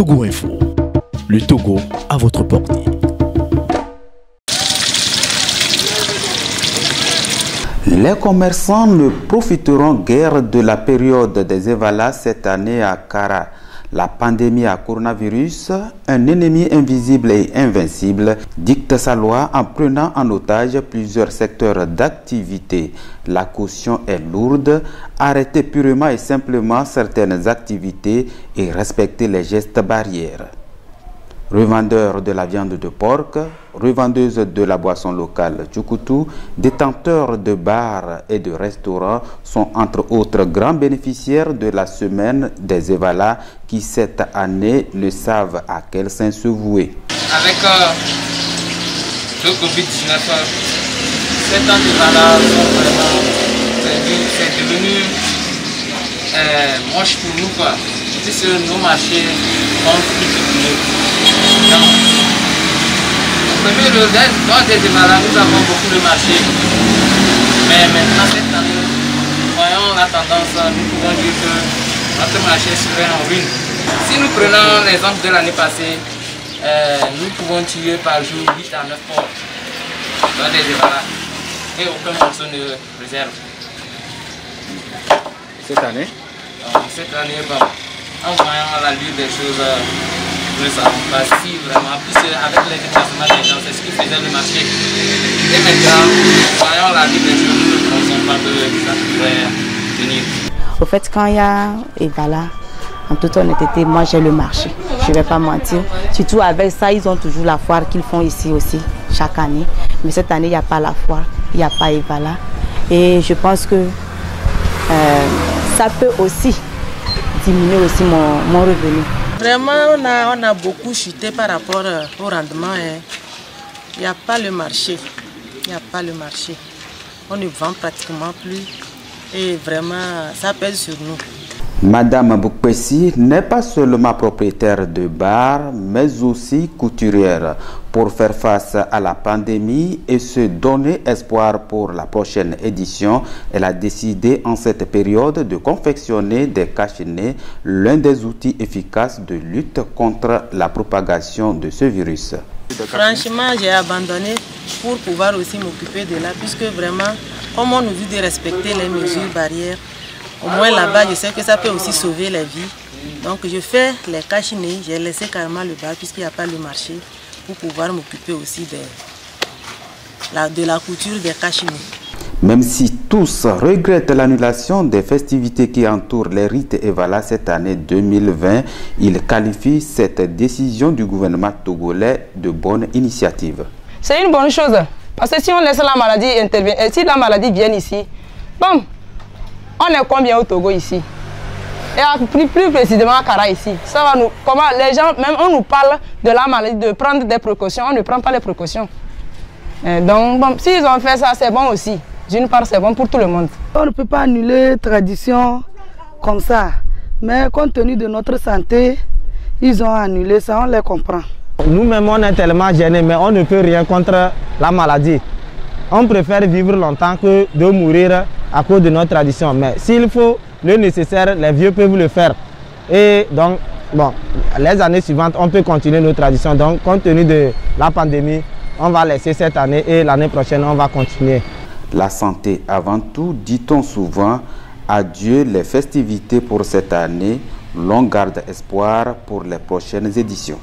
Togo Info. Le Togo à votre portée. Les commerçants ne profiteront guère de la période des Evala cette année à Kara. La pandémie à coronavirus, un ennemi invisible et invincible, dicte sa loi en prenant en otage plusieurs secteurs d'activité. La caution est lourde, arrêter purement et simplement certaines activités et respecter les gestes barrières. Revendeurs de la viande de porc, revendeuses de la boisson locale Tchoukutu, détenteurs de bars et de restaurants sont entre autres grands bénéficiaires de la semaine des Evala qui cette année ne savent à quel saint se vouer. Avec le Covid-19, cette année d'Evala c'est devenu moche pour nous quoi. Puisque nos marchés sont plus petits. Dans des Evala, nous avons beaucoup de marchés. Mais maintenant, cette année, voyons la tendance, nous pouvons dire que notre marché serait en ruine. Si nous prenons l'exemple de l'année passée, nous pouvons tirer par jour 8 à 9 porcs dans des Evala et aucun morceau ne réserve. Cette année? Cette année, bon, en voyant la lutte des choses, nous ne savons pas si vraiment, puisque avec les déplacements des gens, c'est ce qui faisait le marché. Et maintenant, voyant la lutte des choses, nous ne pensons pas que ça pourrait tenir. Au fait, quand il y a Evala, en toute honnêteté, moi j'ai le marché. Je ne vais pas mentir. Surtout avec ça, ils ont toujours la foire qu'ils font ici aussi, chaque année. Mais cette année, il n'y a pas la foire, il n'y a pas Evala. Et je pense que ça peut aussi diminuer aussi mon revenu. Vraiment, on a beaucoup chuté par rapport au rendement. Il n'y a pas le marché. Il n'y a pas le marché. On ne vend pratiquement plus. Et vraiment, ça pèse sur nous. Madame Boukpessi n'est pas seulement propriétaire de bar, mais aussi couturière. Pour faire face à la pandémie et se donner espoir pour la prochaine édition, elle a décidé en cette période de confectionner des cache-nez, l'un des outils efficaces de lutte contre la propagation de ce virus. Franchement, j'ai abandonné pour pouvoir aussi m'occuper de là, puisque vraiment, comme on nous dit de respecter les mesures barrières, au moins là-bas, je sais que ça peut aussi sauver les vies. Donc je fais les cache-nez, j'ai laissé carrément le bar puisqu'il n'y a pas le marché pour pouvoir m'occuper aussi de la couture des cache-nez. Même si tous regrettent l'annulation des festivités qui entourent les rites Evala cette année 2020, ils qualifient cette décision du gouvernement togolais de bonne initiative. C'est une bonne chose, parce que si on laisse la maladie intervenir, et si la maladie vient ici, bon, on est combien au Togo ici? Et plus précisément à Kara ici. Ça va nous, comment les gens, même on nous parle de la maladie, de prendre des précautions, on ne prend pas les précautions. Donc bon, s'ils ont fait ça, c'est bon aussi. D'une part, c'est bon pour tout le monde. On ne peut pas annuler tradition comme ça. Mais compte tenu de notre santé, ils ont annulé ça, on les comprend. Nous-mêmes, on est tellement gênés, mais on ne peut rien contre la maladie. On préfère vivre longtemps que de mourir à cause de notre tradition. Mais s'il faut le nécessaire, les vieux peuvent le faire. Et donc, bon, les années suivantes, on peut continuer nos traditions. Donc, compte tenu de la pandémie, on va laisser cette année et l'année prochaine, on va continuer. La santé avant tout, dit-on souvent. Adieu les festivités pour cette année. L'on garde espoir pour les prochaines éditions.